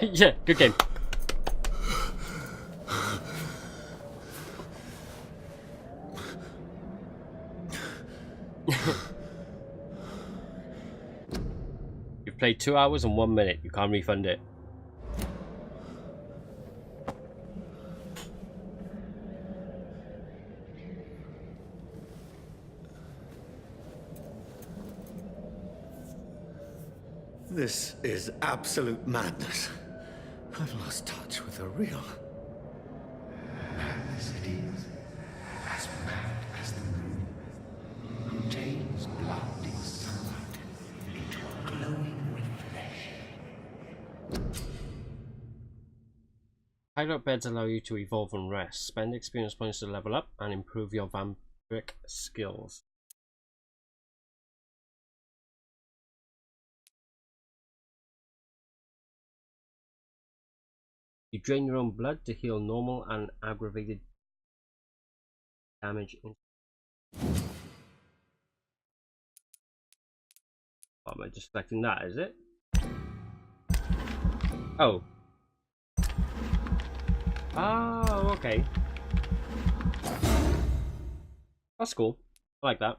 Yeah, good game. You've played 2 hours and 1 minute. You can't refund it. This is absolute madness. I've lost touch with the real. Madness it is, as mad as the moon, who changes blinding sunlight into a glowing reflection. Hideout beds allow you to evolve and rest. Spend experience points to level up and improve your vampiric skills. You drain your own blood to heal normal and aggravated damage. Oh, am I just selecting that, is it? Oh. Oh, okay. That's cool. I like that.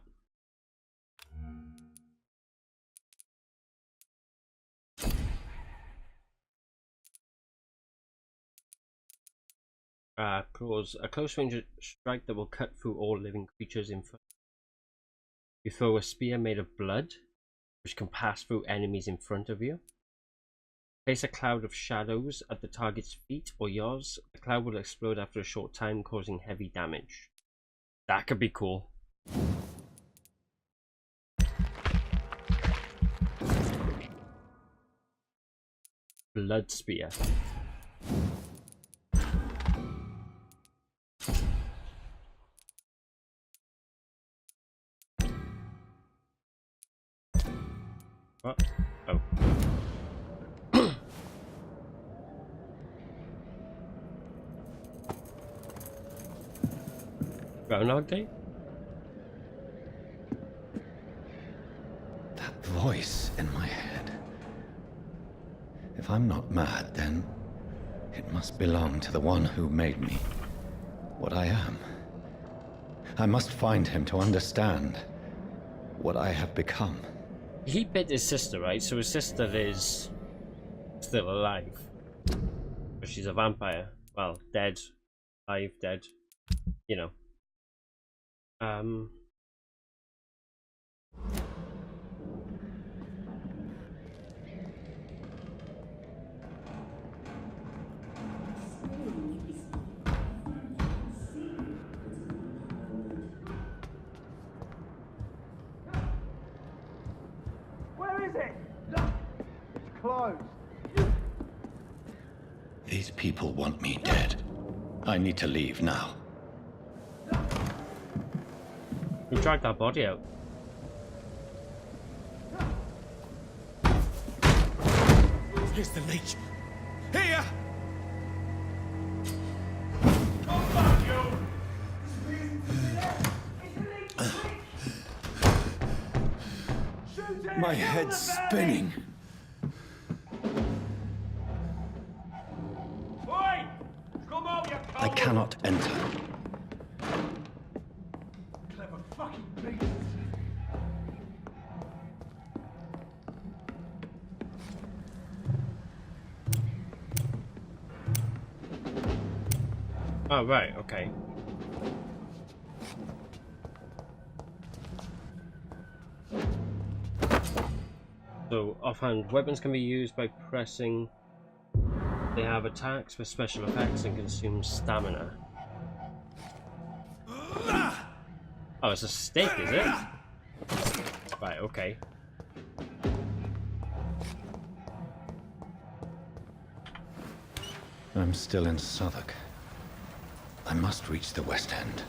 A close range strike that will cut through all living creatures in front. You throw a spear made of blood, which can pass through enemies in front of you. Place a cloud of shadows at the target's feet or yours. The cloud will explode after a short time, causing heavy damage. That could be cool. Blood spear. What? Oh. Groundhog Day? That voice in my head. If I'm not mad, then it must belong to the one who made me what I am. I must find him to understand what I have become. He bit his sister, right? So his sister is still alive. But she's a vampire. Well, dead. Alive, dead. You know. Where is it? It's closed. These people want me dead. I need to leave now. Who dragged that body out? Here's the leech. Here! My head's spinning. I cannot enter. Clever fucking beast. Oh, right, okay. So, offhand, weapons can be used by pressing. They have attacks with special effects and consume stamina. Oh, it's a stake, is it? Right, okay. I'm still in Southwark. I must reach the West End.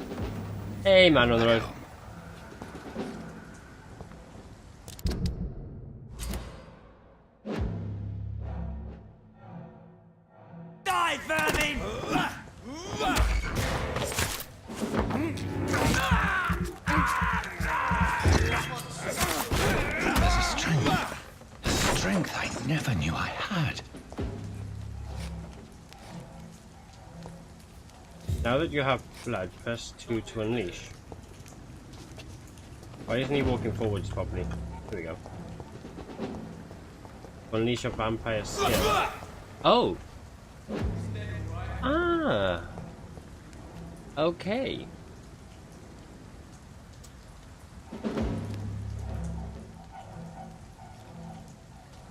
Hey, man on the road. Die, vermin! There's a strength I never knew I had. Now that you have blood, press 2 to unleash. Why isn't he walking forwards properly? Here we go. Unleash a vampire skill. Oh! Ah! Okay.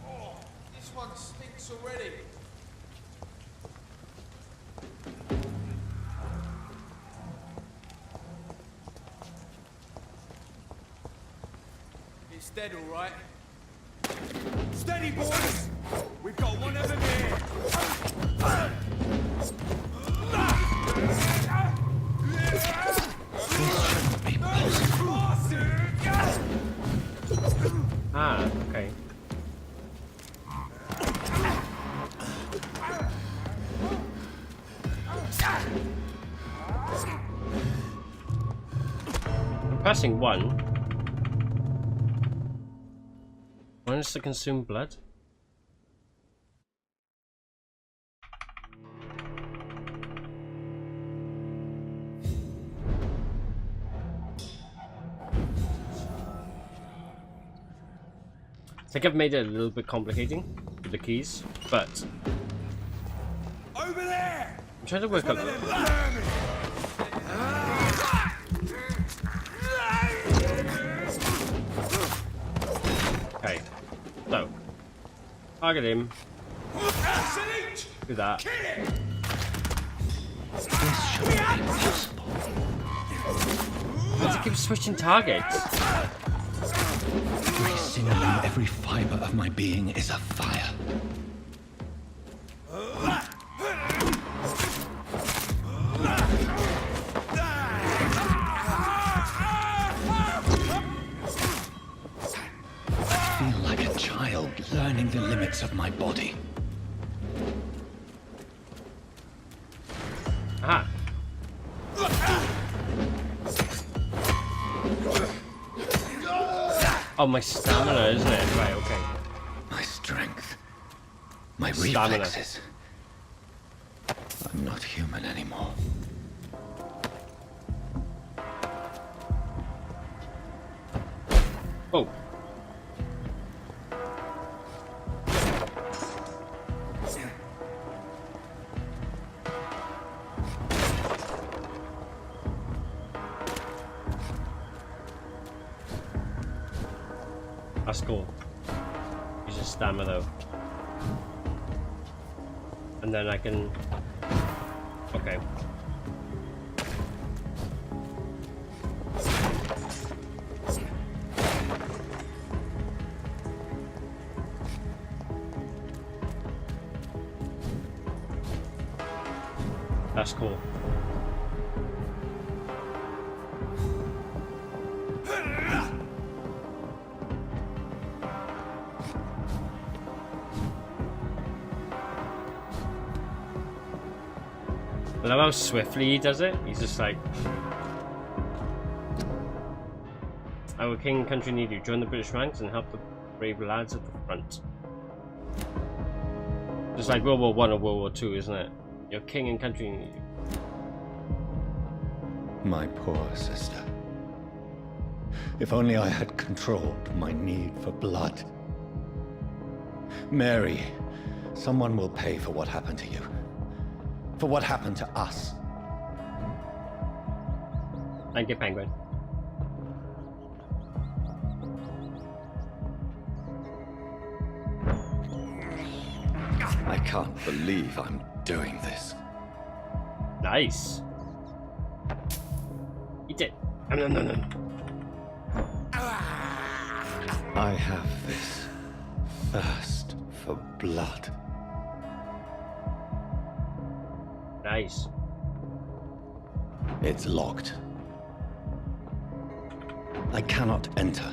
Oh, this one stinks already. It's dead, all right. Steady, boys! We've got one of them here! Ah, okay. I'm pressing 1. When is to consume blood? I think I've made it a little bit complicating with the keys, but Over there! I'm trying to work out. Okay, so target him. Do that. This should be possible. Why does it keep switching targets? Every sinew, every fiber of my being is afire. I feel like a child learning the limits of my body. Aha. Oh, my stamina, isn't it? Right, okay. My strength. My Stamina. reflexes. I'm not human anymore. Oh. That's cool. Use a stamina though. And then I can... Okay. That's cool. I love how swiftly he does it. He's just like, our king and country need you. Join the British ranks and help the brave lads at the front. Just like World War I or World War II, isn't it? Your king and country need you. My poor sister. If only I had controlled my need for blood. Mary, someone will pay for what happened to you. For what happened to us. Thank you, Penguin. I can't believe I'm doing this. Nice. Eat it. No, no, no. I have this thirst for blood. Nice. It's locked. I cannot enter.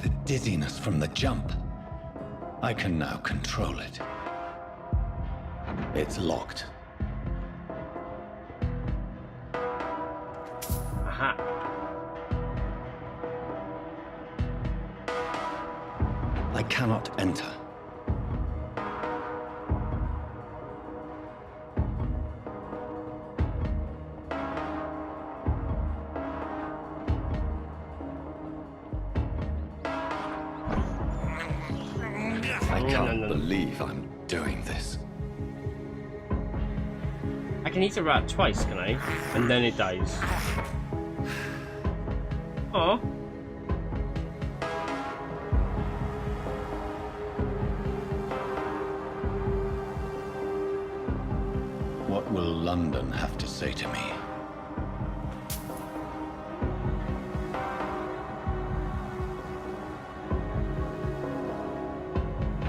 The dizziness from the jump. I can now control it. It's locked. I cannot enter. I can't believe I'm doing this. I can eat a rat twice, can I? And then it dies. Oh. What will London have to say to me?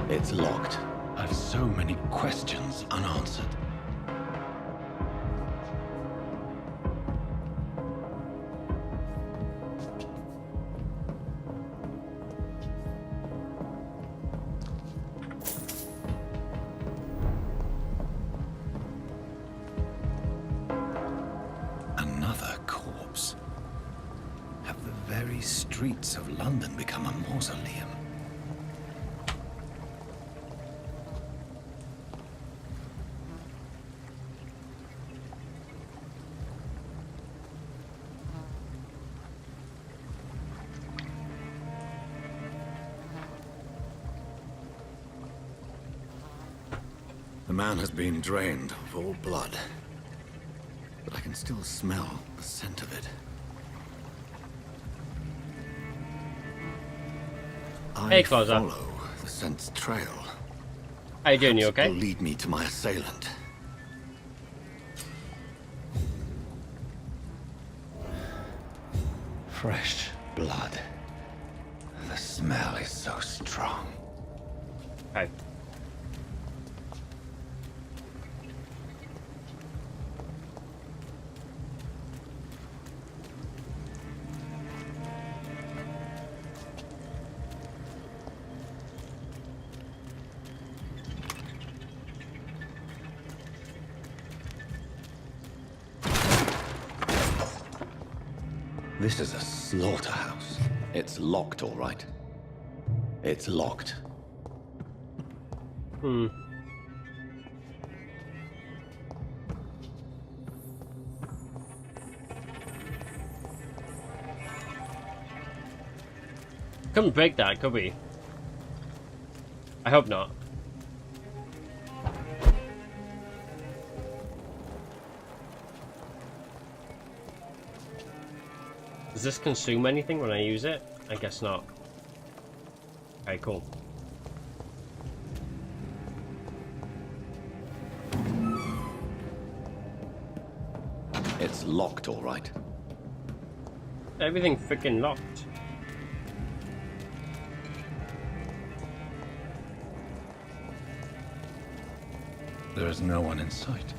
It's locked. I've so many questions unanswered. Another corpse. Have the very streets of London become a mausoleum? The man has been drained of all blood, but I can still smell the scent of it. Hey, I Closer. follow the scent's trail. How you doing? You Perhaps it okay? will lead me to my assailant. Fresh blood. The smell is so strong. Okay. This is a slaughterhouse. It's locked, all right. It's locked. Hmm. Couldn't break that, could we? I hope not. Does this consume anything when I use it? I guess not. Okay, cool. It's locked, all right. Everything freaking locked. There is no one in sight.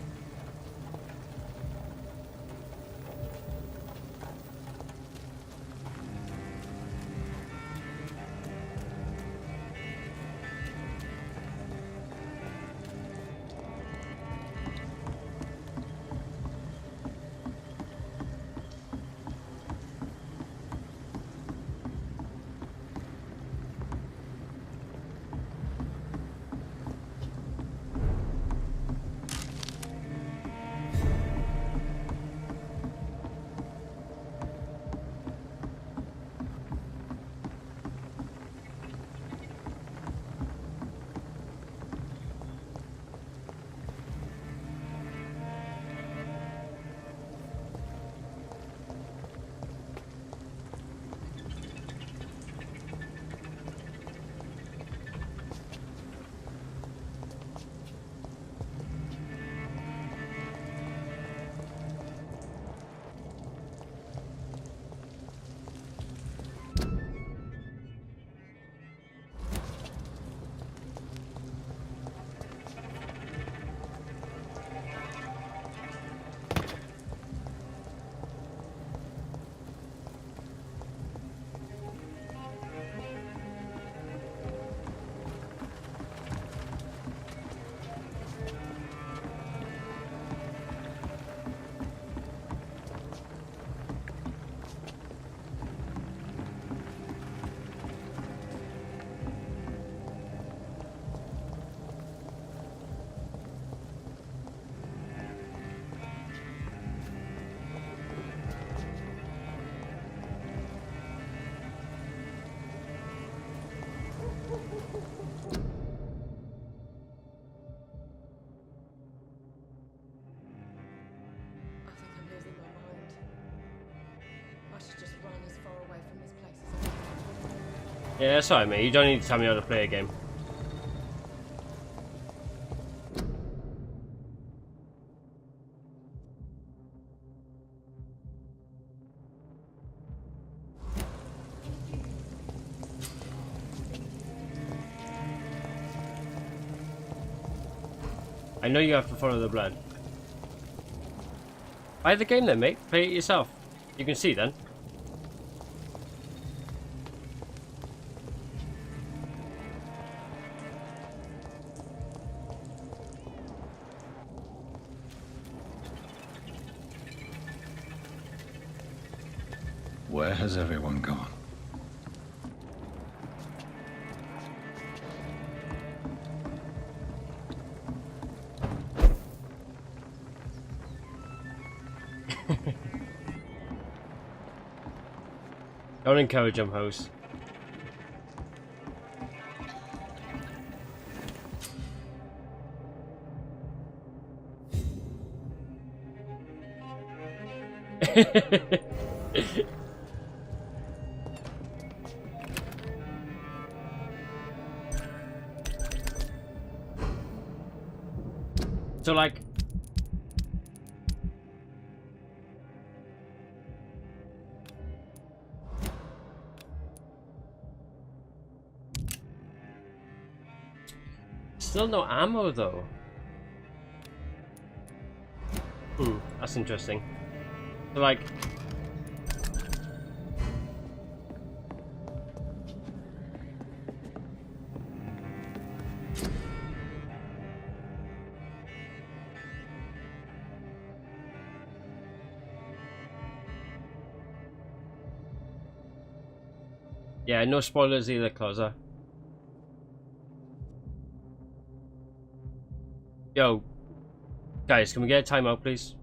Yeah, sorry, mate. You don't need to tell me how to play a game. I know you have to follow the blood. Buy the game then, mate. Play it yourself. You can see then. Where has everyone gone? Don't encourage him, host. So like still no ammo though. That's interesting. So like yeah, no spoilers either, Closer. Yo, guys, can we get a timeout, please?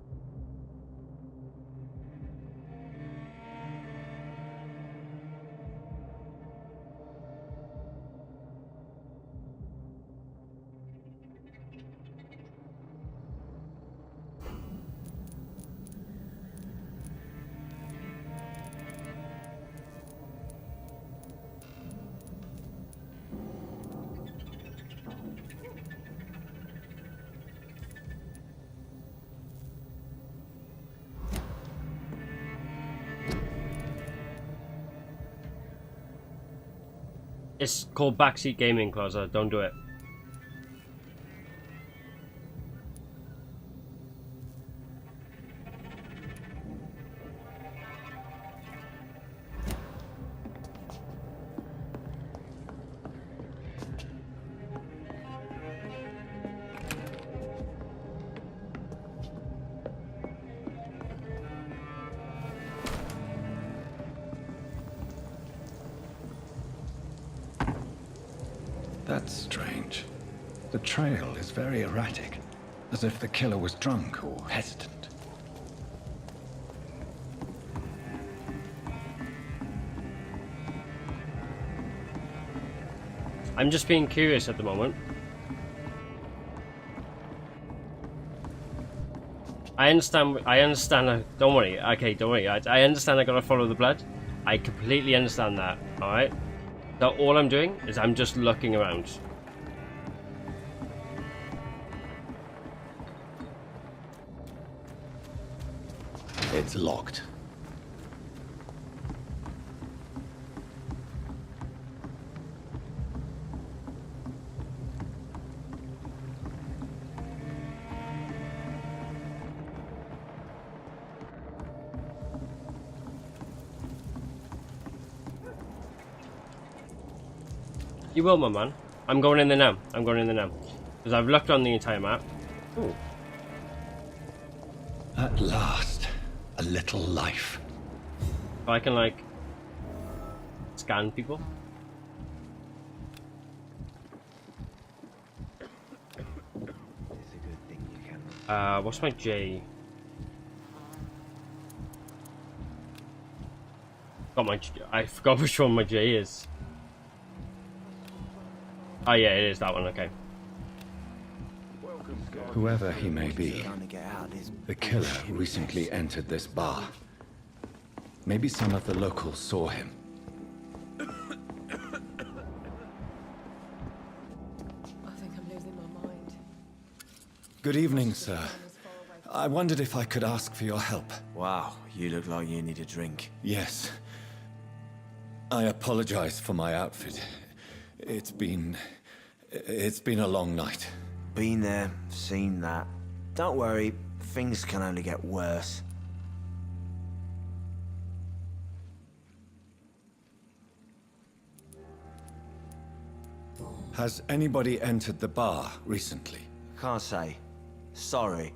It's called backseat gaming, Closer. Don't do it. That's strange. The trail is very erratic, as if the killer was drunk or hesitant. I'm just being curious at the moment. I understand. Don't worry. Okay, don't worry. I understand. I gotta follow the blood. I completely understand that. All right. So all I'm doing is I'm just looking around. It's locked. You will, my man. I'm going in there now. I'm going in there now. Because I've looked on the entire map. Ooh. At last, a little life. So I can, like, scan people. What's my J? I forgot which one my J is. Oh yeah, it is that one, okay. Whoever he may be, the killer recently entered this bar. Maybe some of the locals saw him. Good evening, sir. I wondered if I could ask for your help. Wow, you look like you need a drink. Yes. I apologize for my outfit. It's been a long night. Been there, seen that. Don't worry, things can only get worse. Has anybody entered the bar recently? Can't say. Sorry.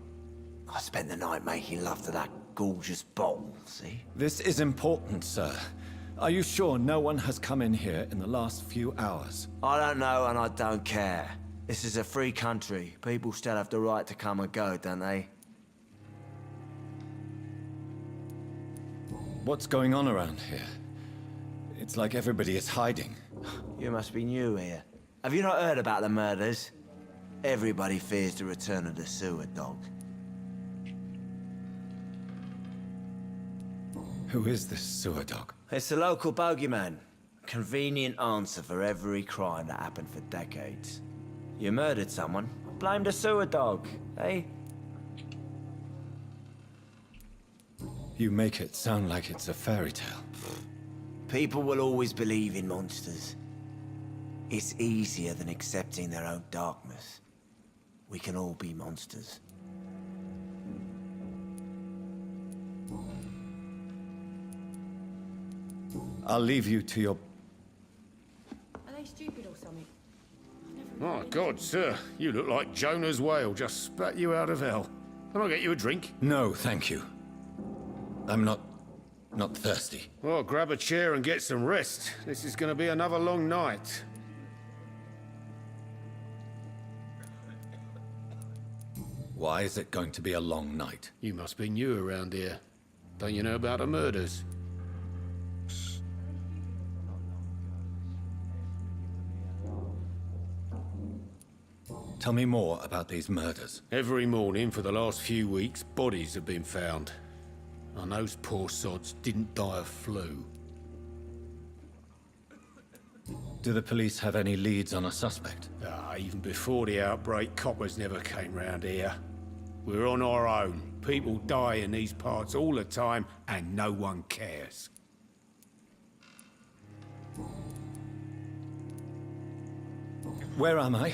I spent the night making love to that gorgeous bottle, see? This is important, sir. Are you sure no one has come in here in the last few hours? I don't know and I don't care. This is a free country. People still have the right to come and go, don't they? What's going on around here? It's like everybody is hiding. You must be new here. Have you not heard about the murders? Everybody fears the return of the sewer dog. Who is this sewer dog? It's the local bogeyman. Convenient answer for every crime that happened for decades. You murdered someone, blame the sewer dog, eh? You make it sound like it's a fairy tale. People will always believe in monsters. It's easier than accepting their own darkness. We can all be monsters. I'll leave you to your... Are they stupid or something? My God, sir, you look like Jonah's whale just spat you out of hell. Can I get you a drink? No, thank you. I'm not thirsty. Well, grab a chair and get some rest. This is going to be another long night. Why is it going to be a long night? You must be new around here. Don't you know about the murders? Tell me more about these murders. Every morning for the last few weeks, bodies have been found. And those poor sods didn't die of flu. Do the police have any leads on a suspect? Even before the outbreak, coppers never came round here. We're on our own. People die in these parts all the time, and no one cares. Where am I?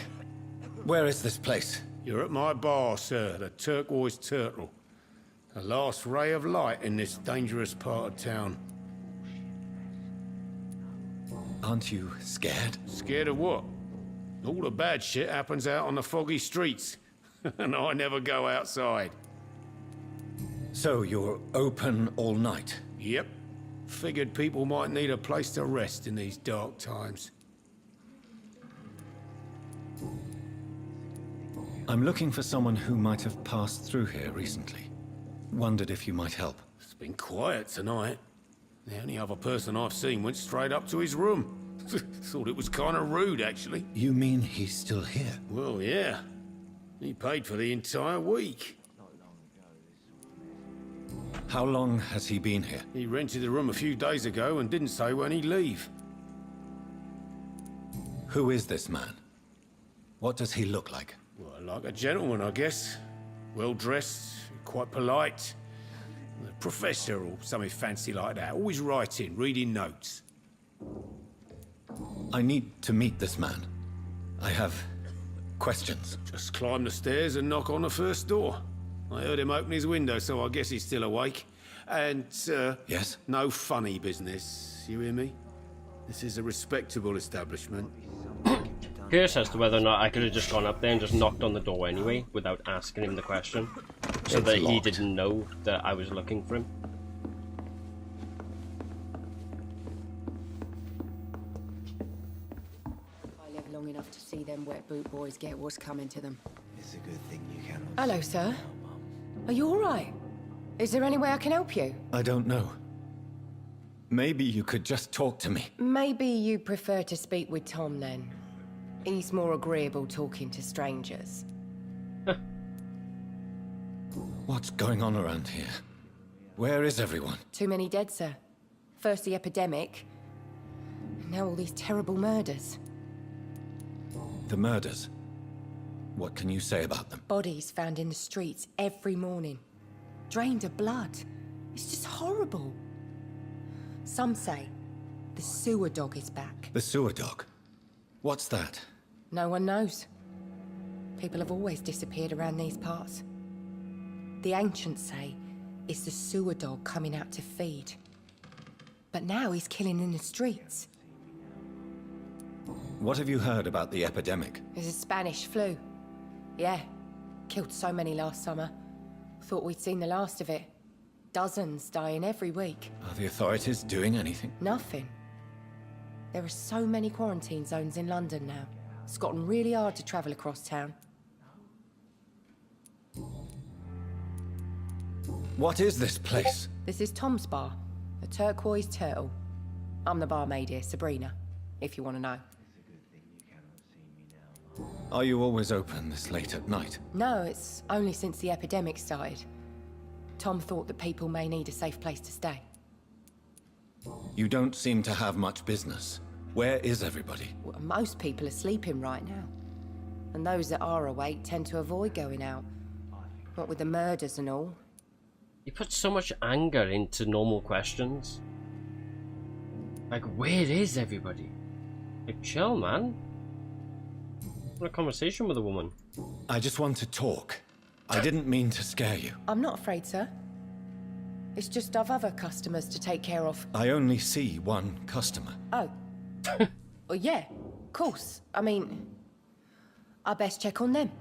Where is this place? You're at my bar, sir, the Turquoise Turtle. The last ray of light in this dangerous part of town. Aren't you scared? Scared of what? All the bad shit happens out on the foggy streets. And I never go outside. So you're open all night? Yep. Figured people might need a place to rest in these dark times. I'm looking for someone who might have passed through here recently. Wondered if you might help. It's been quiet tonight. The only other person I've seen went straight up to his room. Thought it was kind of rude, actually. You mean he's still here? Well, yeah. He paid for the entire week. How long has he been here? He rented the room a few days ago and didn't say when he'd leave. Who is this man? What does he look like? Well, like a gentleman, I guess. Well-dressed, quite polite. A professor or something fancy like that. Always writing, reading notes. I need to meet this man. I have questions. Just climb the stairs and knock on the first door. I heard him open his window, so I guess he's still awake. And, Yes? no funny business, you hear me? This is a respectable establishment. Curious as to whether or not I could have just gone up there and just knocked on the door anyway, without asking him the question. So It's that he locked. didn't know that I was looking for him. I live long enough to see them wet boot boys get what's coming to them. It's a good thing you cannot. Hello, sir. Are you all right? Is there any way I can help you? I don't know. Maybe you could just talk to me. Maybe you prefer to speak with Tom then. He's more agreeable talking to strangers. What's going on around here? Where is everyone? Too many dead, sir. First the epidemic, now all these terrible murders. The murders. What can you say about them? Bodies found in the streets every morning. Drained of blood. It's just horrible. Some say the sewer dog is back. The sewer dog? What's that? No one knows. People have always disappeared around these parts. The ancients say it's the sewer dog coming out to feed. But now he's killing in the streets. What have you heard about the epidemic? It's a Spanish flu. Yeah. Killed so many last summer. Thought we'd seen the last of it. Dozens dying every week. Are the authorities doing anything? Nothing. There are so many quarantine zones in London now. It's gotten really hard to travel across town. What is this place? This is Tom's bar, a turquoise turtle. I'm the barmaid here, Sabrina, if you want to know. Are you always open this late at night? No, it's only since the epidemic started. Tom thought that people may need a safe place to stay. You don't seem to have much business. Where is everybody? Well, most people are sleeping right now. And those that are awake tend to avoid going out. What with the murders and all. You put so much anger into normal questions. Like, where is everybody? Like, chill, man. Have a conversation with a woman. I just want to talk. I didn't mean to scare you. I'm not afraid, sir. It's just I've other customers to take care of. I only see one customer. Oh. Well, yeah, of course. I mean, I best check on them.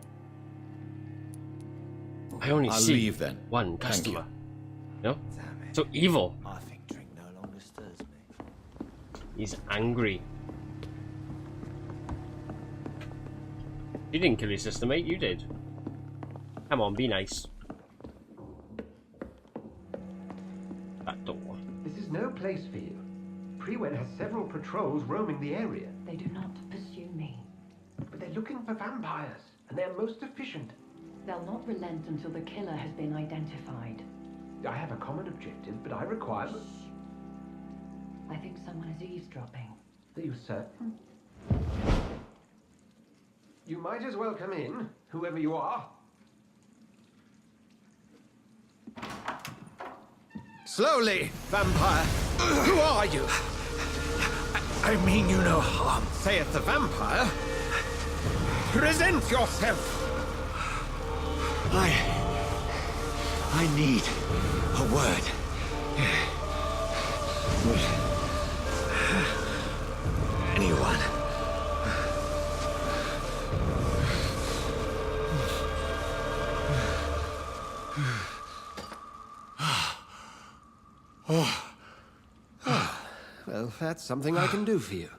I only I'll see leave then. one Thank customer. you. No? So evil. I think drink no longer stirs me. He's angry. You didn't kill your sister, mate. You did. Come on, be nice. That door. This is no place for you. Prewen has several patrols roaming the area. They do not pursue me. But they're looking for vampires, and they're most efficient. They'll not relent until the killer has been identified. I have a common objective, but I require... I think someone is eavesdropping. Are you certain? You might as well come in, whoever you are. Slowly, vampire. Who are you? I mean you no harm, saith the vampire. Present yourself. I need a word. Anyone. Well, that's something I can do for you.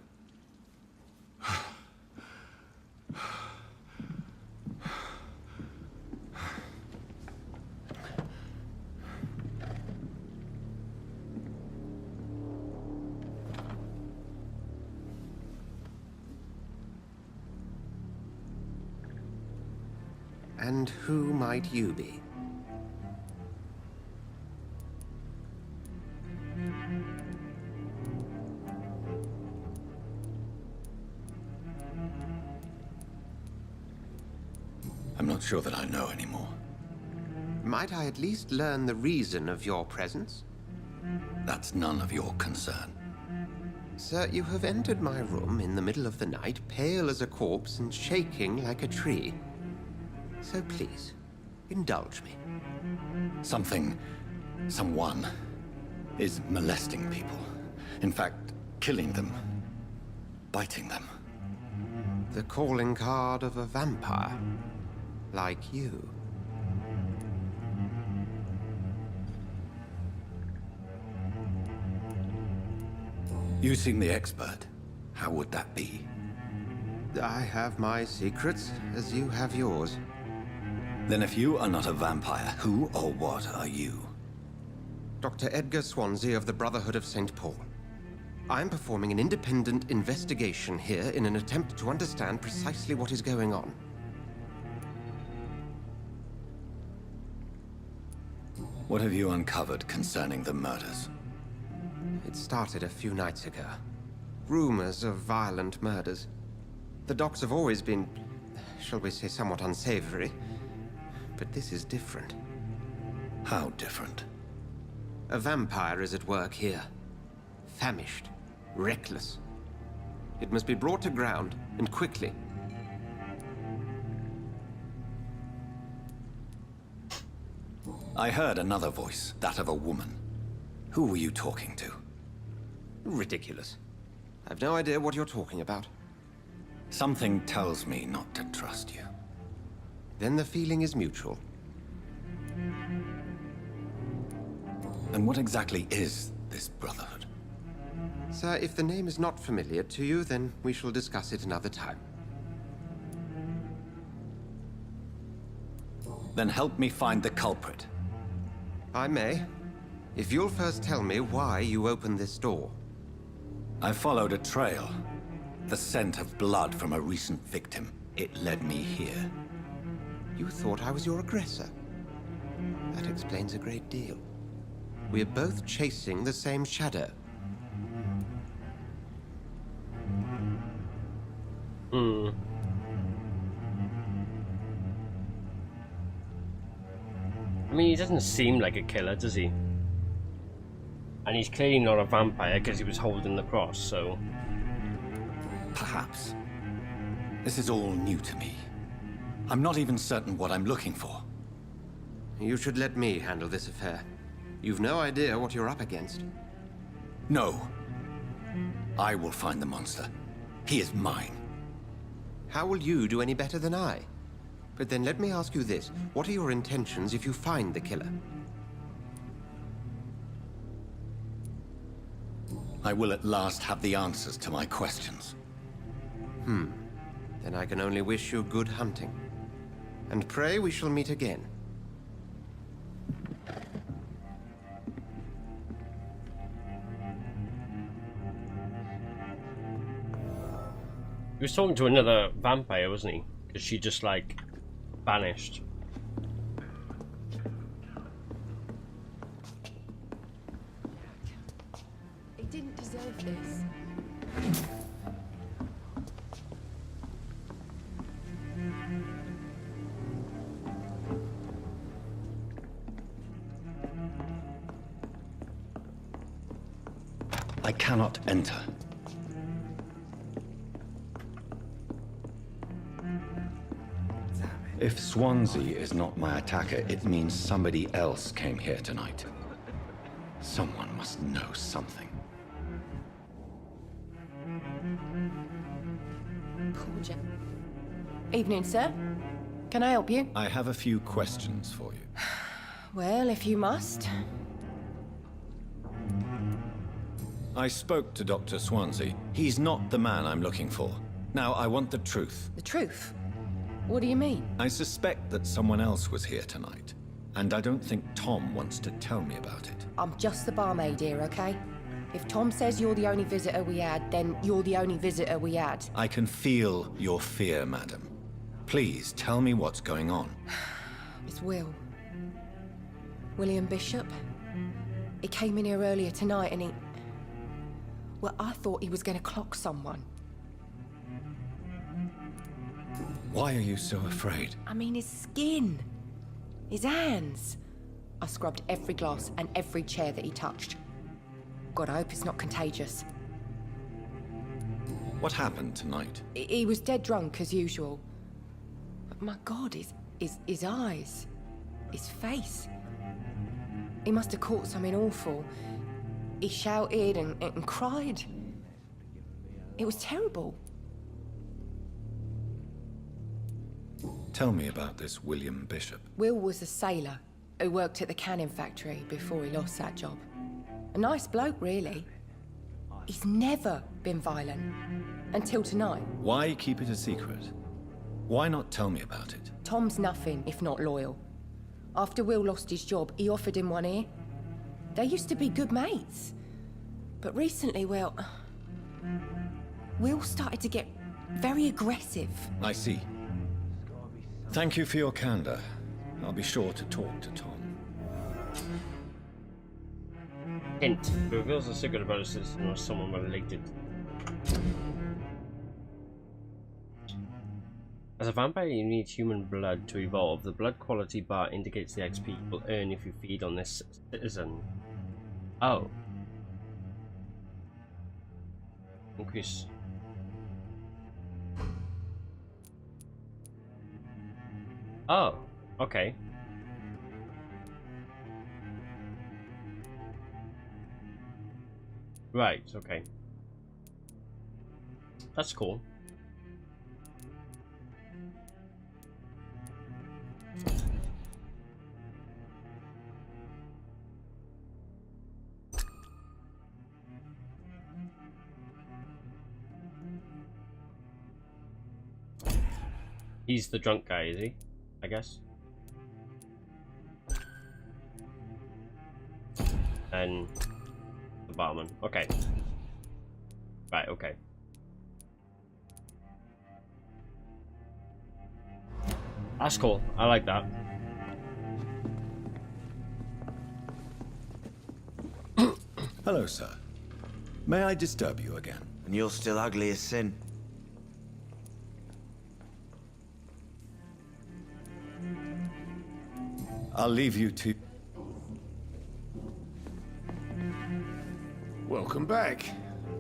And who might you be? I'm not sure that I know anymore. Might I at least learn the reason of your presence? That's none of your concern. Sir, you have entered my room in the middle of the night, pale as a corpse and shaking like a tree. So please, indulge me. Someone is molesting people. In fact, killing them. Biting them. The calling card of a vampire. Like you. You seem the expert. How would that be? I have my secrets, as you have yours. Then if you are not a vampire, who or what are you? Dr. Edgar Swansea of the Brotherhood of St. Paul. I'm performing an independent investigation here in an attempt to understand precisely what is going on. What have you uncovered concerning the murders? It started a few nights ago. Rumors of violent murders. The docs have always been shall we say, somewhat unsavory. But this is different. How different? A vampire is at work here. Famished. Reckless. It must be brought to ground, and quickly. I heard another voice, that of a woman. Who were you talking to? Ridiculous. I've no idea what you're talking about. Something tells me not to trust you. Then the feeling is mutual. And what exactly is this Brotherhood? Sir, if the name is not familiar to you, then we shall discuss it another time. Then help me find the culprit. I may, if you'll first tell me why you opened this door. I followed a trail. The scent of blood from a recent victim. It led me here. You thought I was your aggressor. That explains a great deal. We're both chasing the same shadow. I mean, he doesn't seem like a killer, does he? And he's clearly not a vampire because he was holding the cross, so... Perhaps. This is all new to me. I'm not even certain what I'm looking for. You should let me handle this affair. You've no idea what you're up against. No. I will find the monster. He is mine. How will you do any better than I? But then let me ask you this. What are your intentions if you find the killer? I will at last have the answers to my questions. Then I can only wish you good hunting. And pray we shall meet again. He was talking to another vampire, wasn't he? Because she just, like, vanished. He didn't deserve this. I cannot enter. If Swansea is not my attacker, it means somebody else came here tonight. Someone must know something. Poor Jack. Evening, sir. Can I help you? I have a few questions for you. Well, if you must. I spoke to Dr. Swansea. He's not the man I'm looking for. Now, I want the truth. The truth? What do you mean? I suspect that someone else was here tonight, and I don't think Tom wants to tell me about it. I'm just the barmaid here, okay? If Tom says you're the only visitor we had, then you're the only visitor we had. I can feel your fear, madam. Please, tell me what's going on. It's Will. William Bishop. He came in here earlier tonight and he... Well, I thought he was going to clock someone. Why are you so afraid? I mean, his skin. His hands. I scrubbed every glass and every chair that he touched. God, I hope it's not contagious. What happened tonight? He was dead drunk, as usual. But my God, his eyes. His face. He must have caught something awful. He shouted and cried. It was terrible. Tell me about this William Bishop. Will was a sailor who worked at the canning factory before he lost that job. A nice bloke, really. He's never been violent. Until tonight. Why keep it a secret? Why not tell me about it? Tom's nothing if not loyal. After Will lost his job, he offered him one ear. They used to be good mates. But recently, well... Will started to get very aggressive. I see. Thank you for your candor. I'll be sure to talk to Tom. Hint. It reveals a secret about us as someone related. As a vampire, you need human blood to evolve. The blood quality bar indicates the XP you will earn if you feed on this citizen. Oh. Increase. Oh, okay. Right, okay. That's cool. He's the drunk guy, is he? I guess. And the barman. Okay. Right, okay. That's cool. I like that. Hello, sir. May I disturb you again? And you're still ugly as sin. I'll leave you to... Welcome back.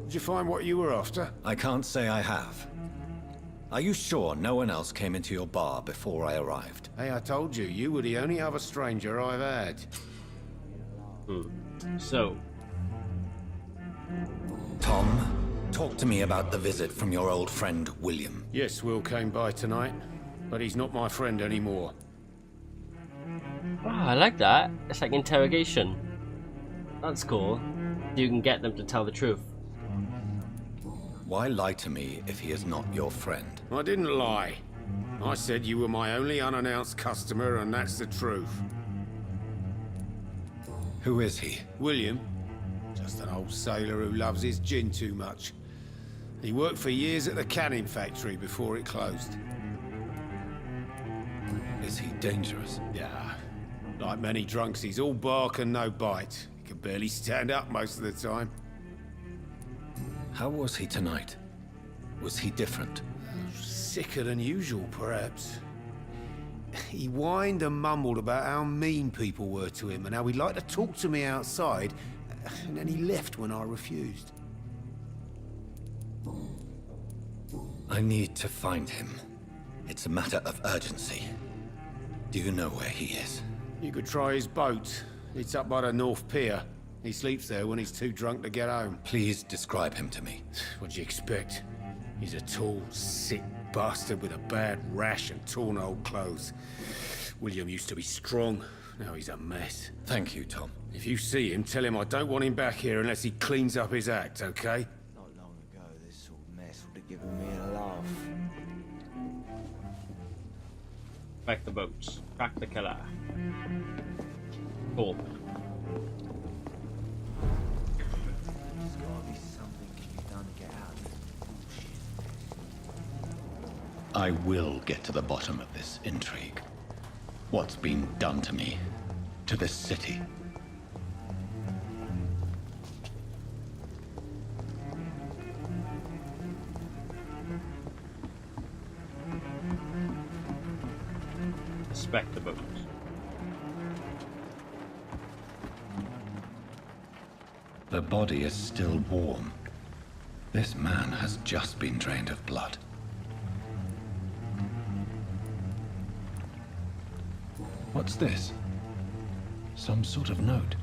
Did you find what you were after? I can't say I have. Are you sure no one else came into your bar before I arrived? Hey, I told you, you were the only other stranger I've had. So, Tom, talk to me about the visit from your old friend, William. Yes, Will came by tonight, but he's not my friend anymore. oh, I like that. It's like interrogation. That's cool. You can get them to tell the truth. Why lie to me if he is not your friend? I didn't lie. I said you were my only unannounced customer, and that's the truth. Who is he? William, just an old sailor who loves his gin too much. He worked for years at the canning factory before it closed. Is he dangerous? Yeah, like many drunks, he's all bark and no bite. He can barely stand up most of the time. How was he tonight? Was he different? Sicker than usual, perhaps. He whined and mumbled about how mean people were to him and how he'd like to talk to me outside, and then he left when I refused. I need to find him. It's a matter of urgency. Do you know where he is? You could try his boat. It's up by the North Pier. He sleeps there when he's too drunk to get home. Please describe him to me. What'd you expect? He's a tall, sick bastard with a bad rash and torn old clothes. William used to be strong. Now he's a mess. Thank you, Tom. If you see him, tell him I don't want him back here unless he cleans up his act, okay? Not long ago, this sort of mess would have given me a laugh. Back the boats. Track the killer. Cool. There's gotta be something can be done to get out of this bullshit. I will get to the bottom of this intrigue. What's been done to me? To this city? Inspect the boats. The body is still warm. This man has just been drained of blood. What's this? Some sort of note.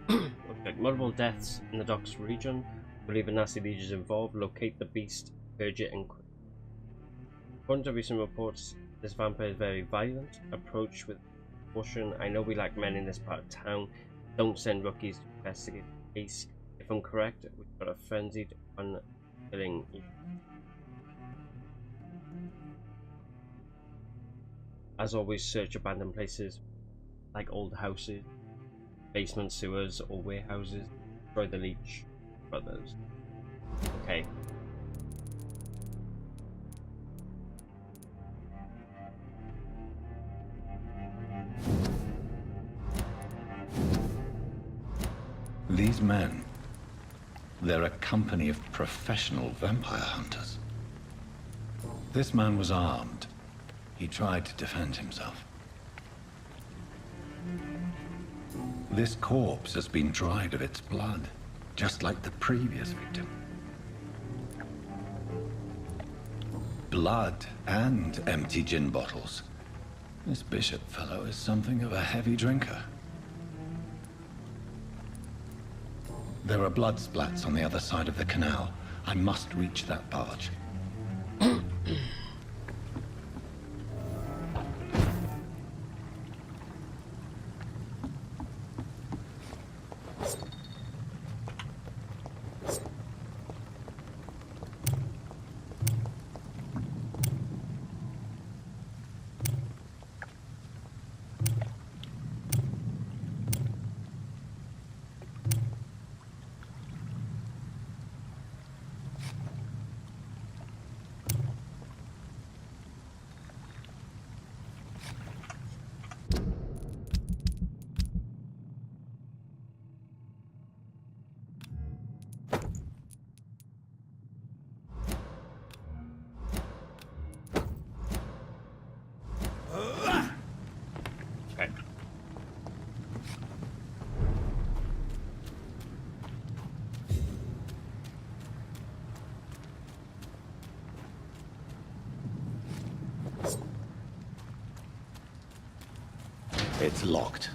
Okay, multiple deaths in the docks region. Believe a nasty leech is involved. Locate the beast, purge it, and quick. According to recent reports, this vampire is very violent. Approach with caution. I know we lack men in this part of town. Don't send rookies to investigate the case. If I'm correct, we've got a frenzied one killing. As always, search abandoned places like old houses, basement sewers, or warehouses. Destroy the leech brothers. Okay. These men, They're a company of professional vampire hunters. This man was armed. He tried to defend himself. This corpse has been dried of its blood, just like the previous victim. Blood and empty gin bottles. This Bishop fellow is something of a heavy drinker. There are blood splats on the other side of the canal. I must reach that barge. It's locked.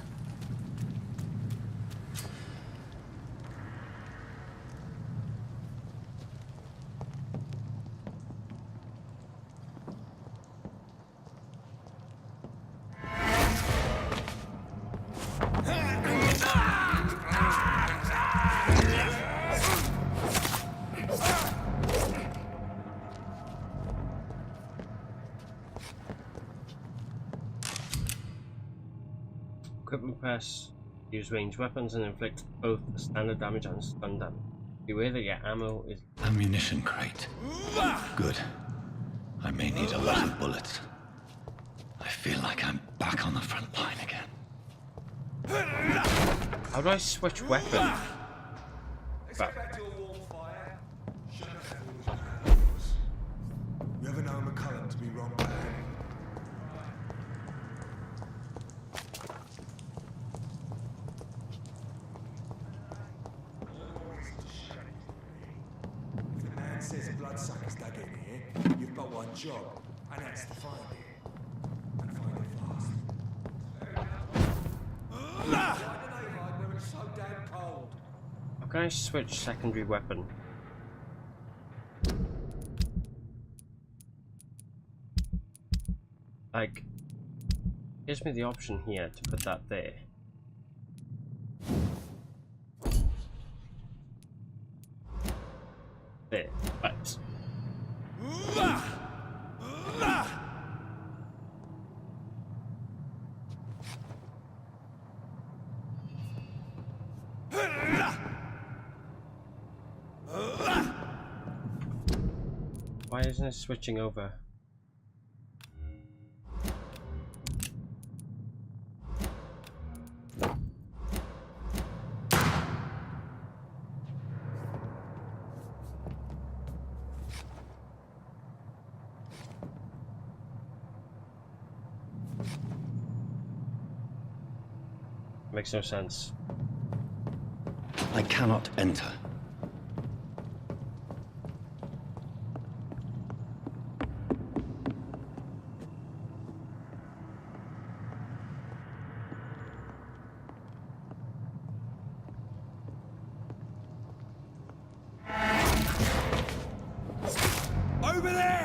Equipment press. Use ranged weapons and inflict both standard damage and stun damage. Beware that your ammo is... Ammunition crate. Good. I may need a lot of bullets. I feel like I'm back on the front line again. How do I switch weapon? Let's get back to a warm fire. Shut up. You ever know McCullum to be wrong bad? If the man says bloodsuckers dug in here, you've got one job, and that's to find it. And find it fast. Why do they hide where it's so damn cold? How can I switch secondary weapon? Like, gives me the option here to put that there. There, but why isn't it switching over? Makes no sense. I cannot enter. Over there!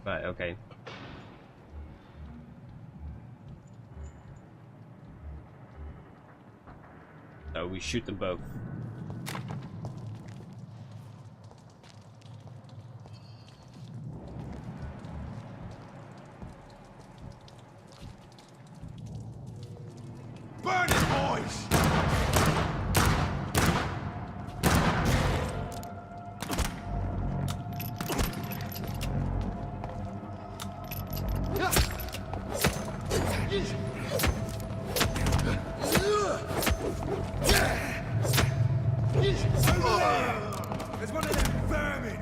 Right, okay. So we shoot them both. Burn it, boys! There's one of them vermin!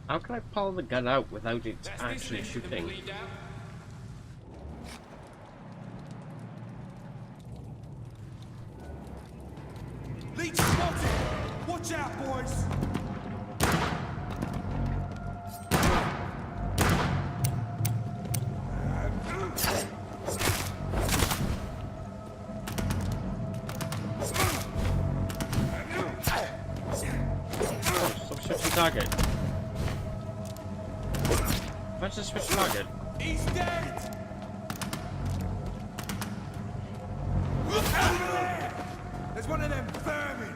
How can I pull the gun out without it actually shooting? Leech spotted! Watch out, boys! Stop switching target. What's the switch target? He's dead! There's one of them vermin!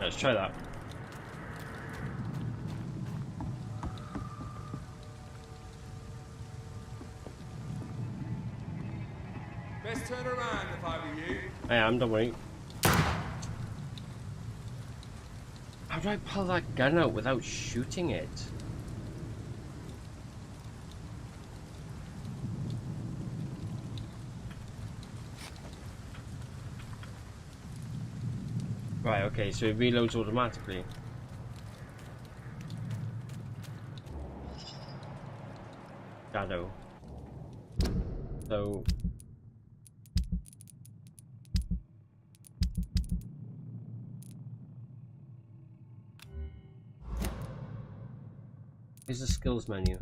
Let's try that. Best turn around if I were you. I am, don't worry. How do I pull that gun out without shooting it? Right, okay, so it reloads automatically. Shadow. So... here's the skills menu.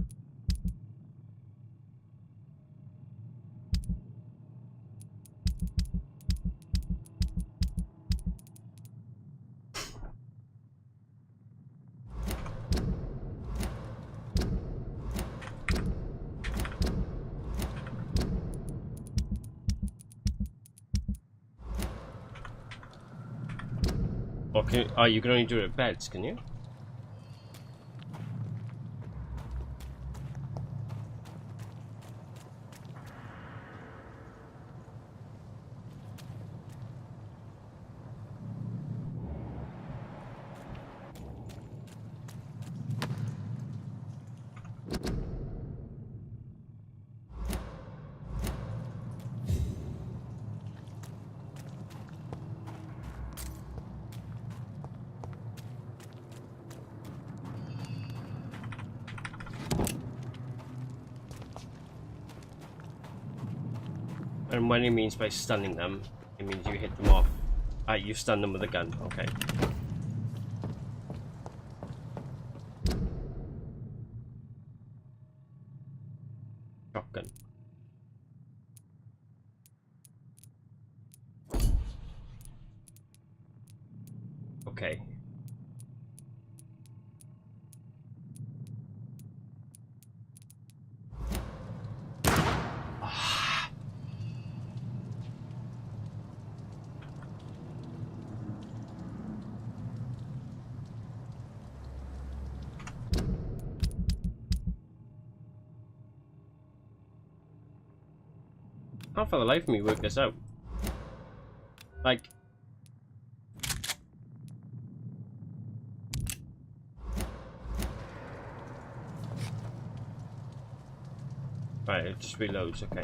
Okay, oh, you can only do it at beds, can you? And when it means by stunning them, it means you hit them off. You stun them with a gun, okay. Shotgun. Okay. Can't for the life of me work this out. Like... right, it just reloads, okay.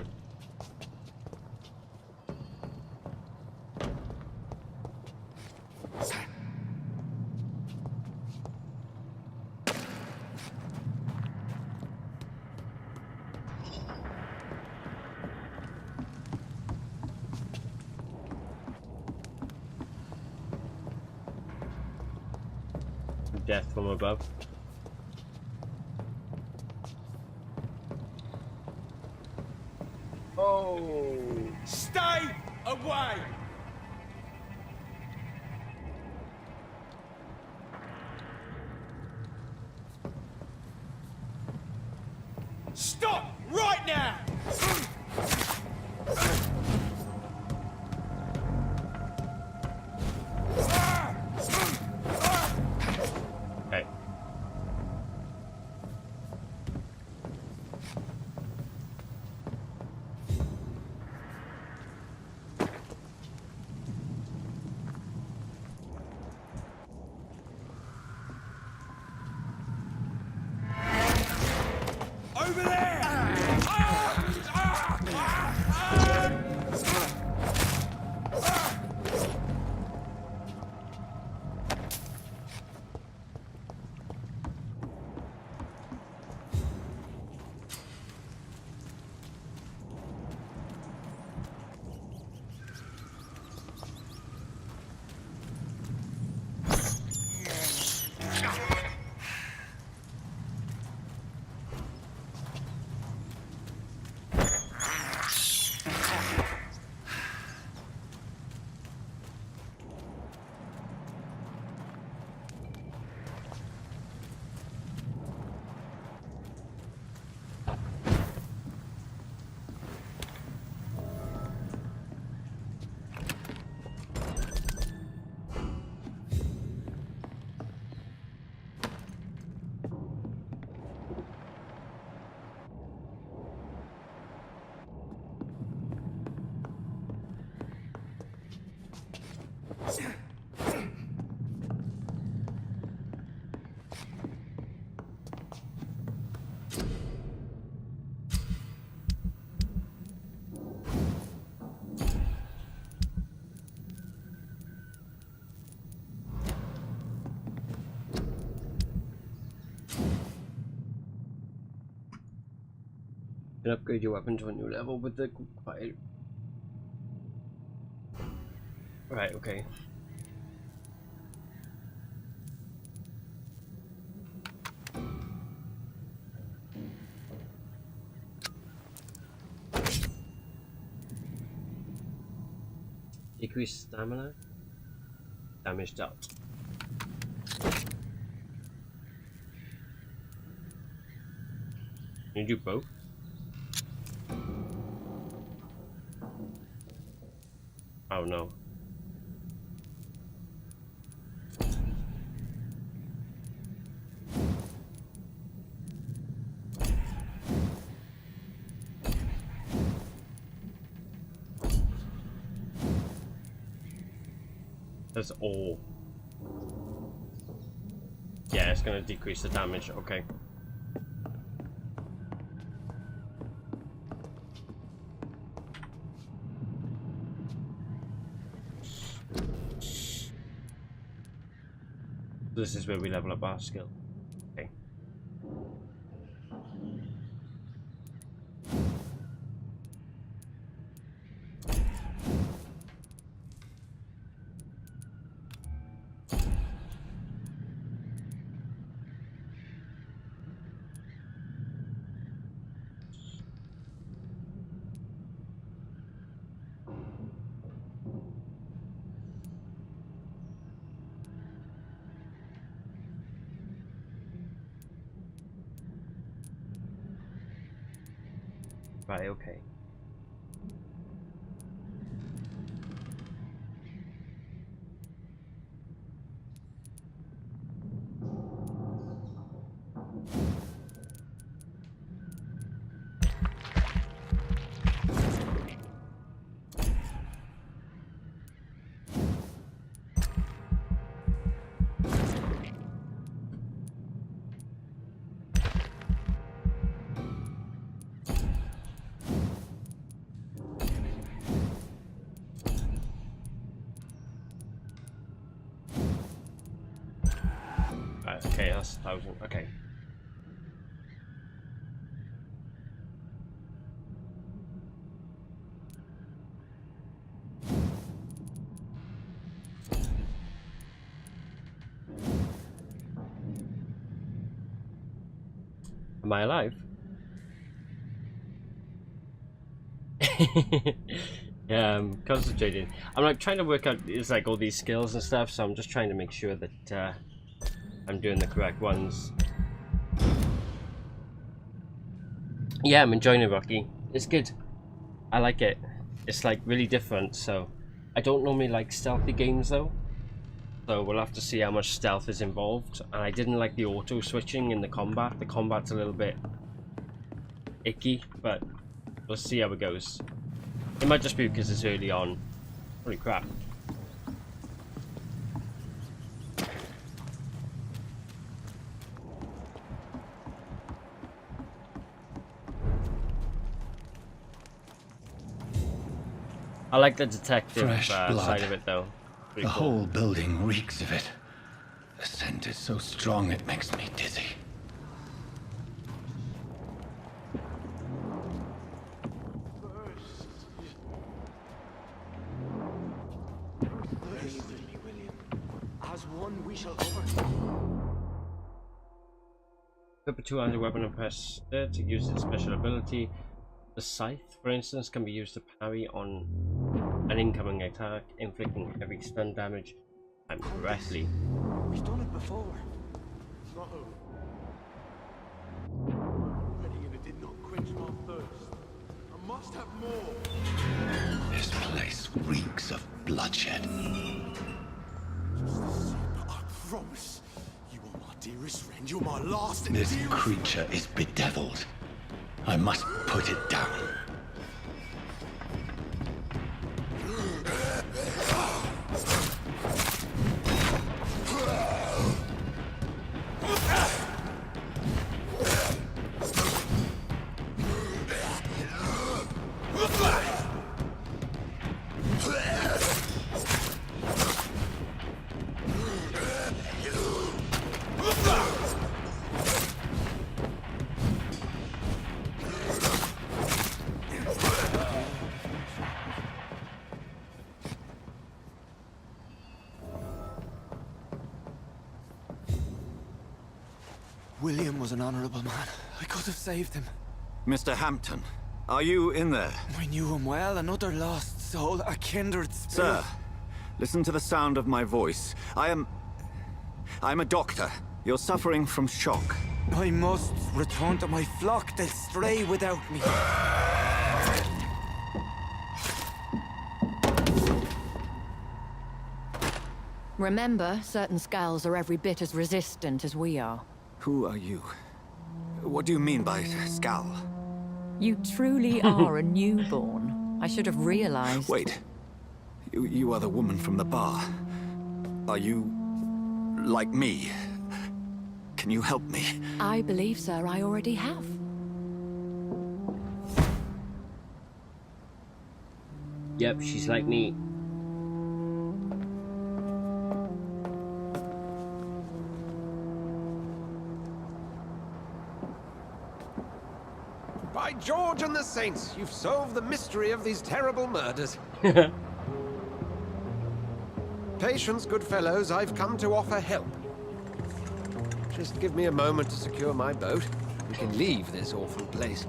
death from above. Oh! Stay away! Stop right now! Okay. Over there! And upgrade your weapon to a new level with the quiet. Right, okay. Decrease stamina. Damage dealt. Can you do both? Oh no. That's all. Yeah, it's gonna decrease the damage, okay. This is where we level up our skill. Okay. Right, okay. Right, okay, that's 1,000. Okay. Am I alive? Yeah, I'm concentrating. I'm like trying to work out, it's like all these skills and stuff, so I'm just trying to make sure that I'm doing the correct ones. Yeah, I'm enjoying it, Rocky. It's good. I like it. It's like really different, so I don't normally like stealthy games though. So we'll have to see how much stealth is involved. And I didn't like the auto switching in the combat. The combat's a little bit icky, but we'll see how it goes. It might just be because it's early on. Holy crap. I like the detective side of it though. Pretty The cool. whole building reeks of it. The scent is so strong it makes me dizzy. As one, we shall overcome. Equip a two-handed weapon and press there to use its special ability. The scythe, for instance, can be used to parry on an incoming attack, inflicting heavy stun damage timed correctly. We've done it before. So, ready and it did not quench my thirst. I must have more. This place reeks of bloodshed. But I promise, you are my dearest friend. You're my last and This dearest. creature is bedeviled. I must put it down. William was an honorable man. I could have saved him. Mr. Hampton, are you in there? I knew him well, another lost soul, a kindred spirit. Sir, listen to the sound of my voice. I'm a doctor. You're suffering from shock. I must return to my flock. They'll stray without me. Remember, certain skulls are every bit as resistant as we are. Who are you? What do you mean by Skal? You truly are a newborn. I should have realized. Wait. You are the woman from the bar. Are you like me? Can you help me? I believe, sir, I already have. Yep, she's like me. By George and the Saints, you've solved the mystery of these terrible murders. Patience, good fellows, I've come to offer help. Just give me a moment to secure my boat. We can leave this awful place.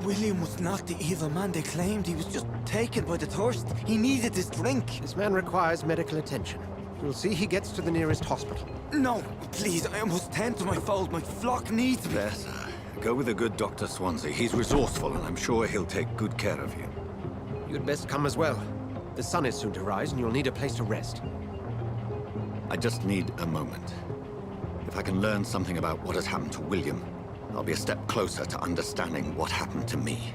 William was not the evil man they claimed. He was just taken by the thirst. He needed his drink. This man requires medical attention. You'll see he gets to the nearest hospital. No, please, I must tend to my fold. My flock needs me. There, sir. Go with the good Dr. Swansea. He's resourceful, and I'm sure he'll take good care of you. You'd best come as well. The sun is soon to rise, and you'll need a place to rest. I just need a moment. If I can learn something about what has happened to William, I'll be a step closer to understanding what happened to me.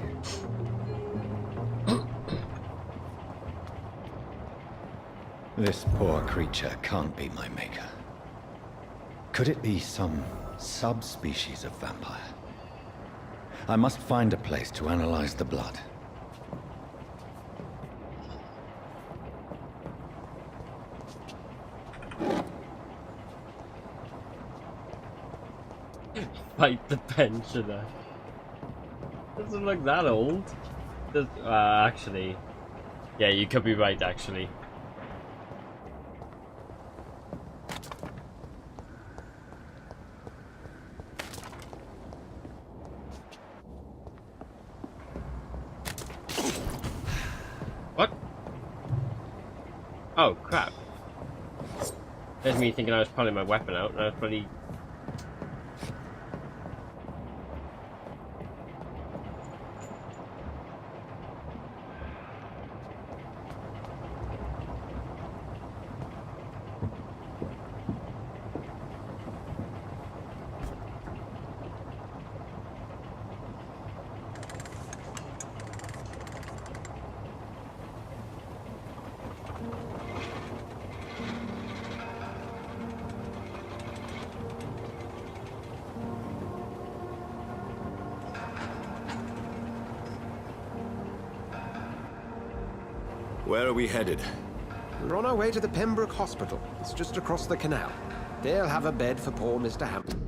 This poor creature can't be my maker. Could it be some subspecies of vampire? I must find a place to analyze the blood. Fight the pensioner. Doesn't look that old. Actually, yeah, you could be right. Actually, Oh crap. There's me thinking I was pulling my weapon out and I was bloody... Where are we headed? We're on our way to the Pembroke Hospital. It's just across the canal. They'll have a bed for poor Mr. Hampton.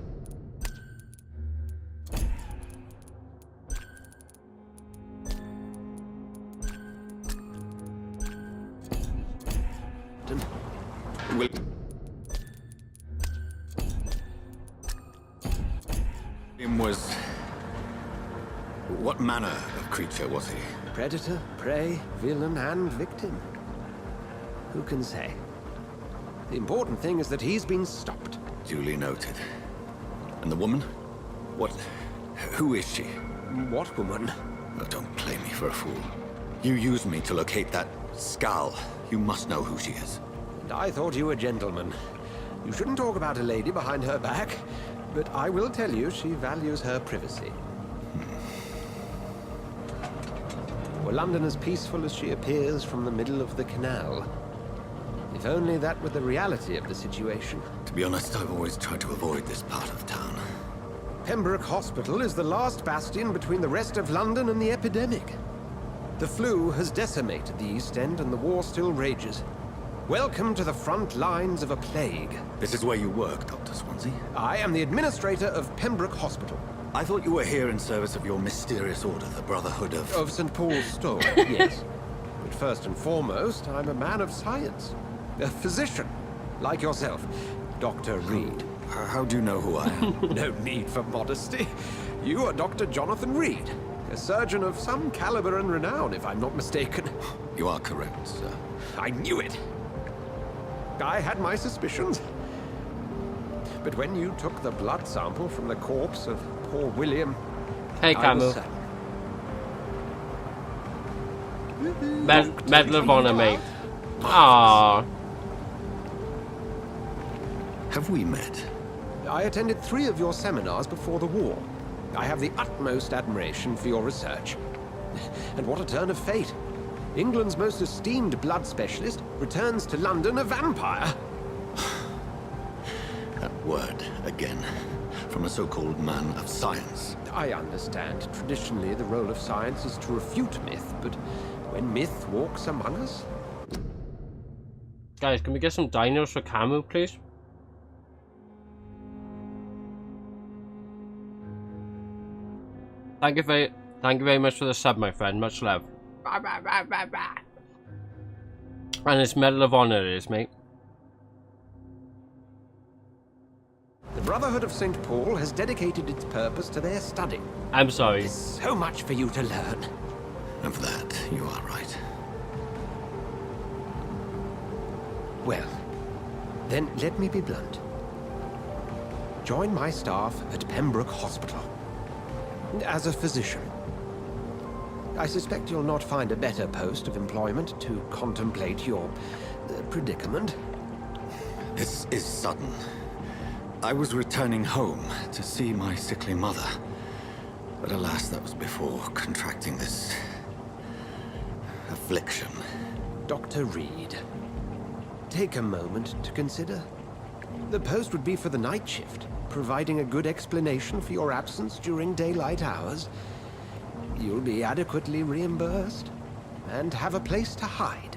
Him was... What manner of creature was he? Predator, prey, villain, and victim. Who can say? The important thing is that he's been stopped. Duly noted. And the woman? What... Who is she? What woman? Oh, don't play me for a fool. You used me to locate that skull. You must know who she is. And I thought you a gentleman. You shouldn't talk about a lady behind her back, but I will tell you she values her privacy. Were London as peaceful as she appears from the middle of the canal? If only that were the reality of the situation. To be honest, I've always tried to avoid this part of town. Pembroke Hospital is the last bastion between the rest of London and the epidemic. The flu has decimated the East End and the war still rages. Welcome to the front lines of a plague. This is where you work, Dr. Swansea? I am the administrator of Pembroke Hospital. I thought you were here in service of your mysterious order, the Brotherhood of... Of St. Paul's Store, yes. But first and foremost, I'm a man of science. A physician, like yourself, Dr. Reed. How do you know who I am? No need for modesty. You are Dr. Jonathan Reed, a surgeon of some caliber and renown, if I'm not mistaken. You are correct, sir. I knew it. I had my suspicions. But when you took the blood sample from the corpse of poor William... Hey, Camu. Medal of Honor, mate. Aww. Have we met? I attended 3 of your seminars before the war. I have the utmost admiration for your research. And what a turn of fate. England's most esteemed blood specialist returns to London a vampire. That word, again. From a so-called man of science. I understand. Traditionally, the role of science is to refute myth, but when myth walks among us... Guys, can we get some dinos for Camu, please? Thank you very much for the sub, my friend. Much love. And it's Medal of Honor it is, mate. The Brotherhood of St. Paul has dedicated its purpose to their study. I'm sorry. There's so much for you to learn. Of that, you are right. Well, then let me be blunt. Join my staff at Pembroke Hospital. As a physician. I suspect you'll not find a better post of employment to contemplate your predicament. This is sudden. I was returning home to see my sickly mother. But alas, that was before contracting this... affliction. Dr. Reed, take a moment to consider. The post would be for the night shift, providing a good explanation for your absence during daylight hours. You'll be adequately reimbursed, and have a place to hide.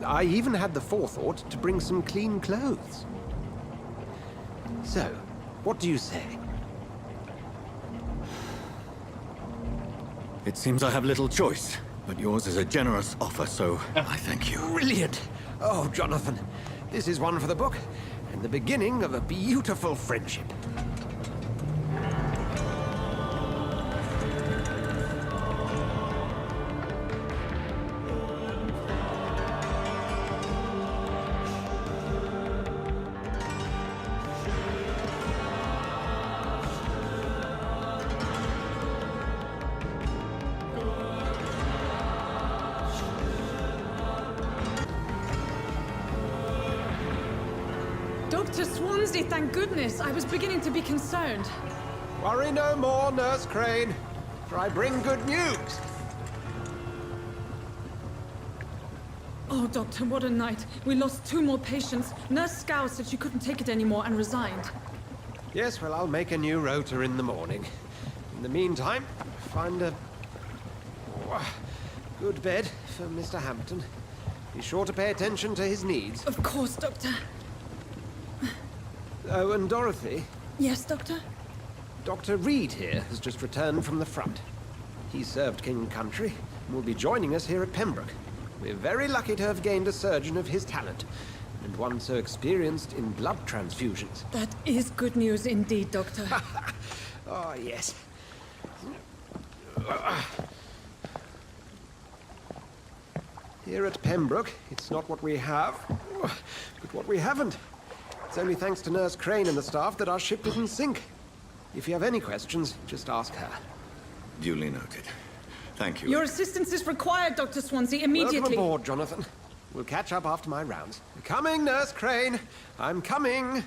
I even had the forethought to bring some clean clothes. So, what do you say? It seems I have little choice, but yours is a generous offer, so I thank you. Brilliant! Oh, Jonathan, this is one for the book, and the beginning of a beautiful friendship. Swansea, thank goodness. I was beginning to be concerned. Worry no more, Nurse Crane, for I bring good news. Oh, Doctor, what a night. We lost 2 more patients. Nurse Scow said she couldn't take it anymore and resigned. Yes, well, I'll make a new rota in the morning. In the meantime, find a good bed for Mr. Hampton. Be sure to pay attention to his needs. Of course, Doctor. Oh, and Dorothy, Yes, Doctor? Dr. Reed here has just returned from the front. He served King and Country and will be joining us here at Pembroke. We're very lucky to have gained a surgeon of his talent, and one so experienced in blood transfusions. That is good news indeed, Doctor. Oh, yes. Here at Pembroke, it's not what we have, but what we haven't. It's only thanks to Nurse Crane and the staff that our ship didn't sink. If you have any questions, just ask her. Duly noted. Thank you. Your assistance is required, Dr. Swansea, immediately. Welcome aboard, Jonathan. We'll catch up after my rounds. Coming, Nurse Crane. I'm coming.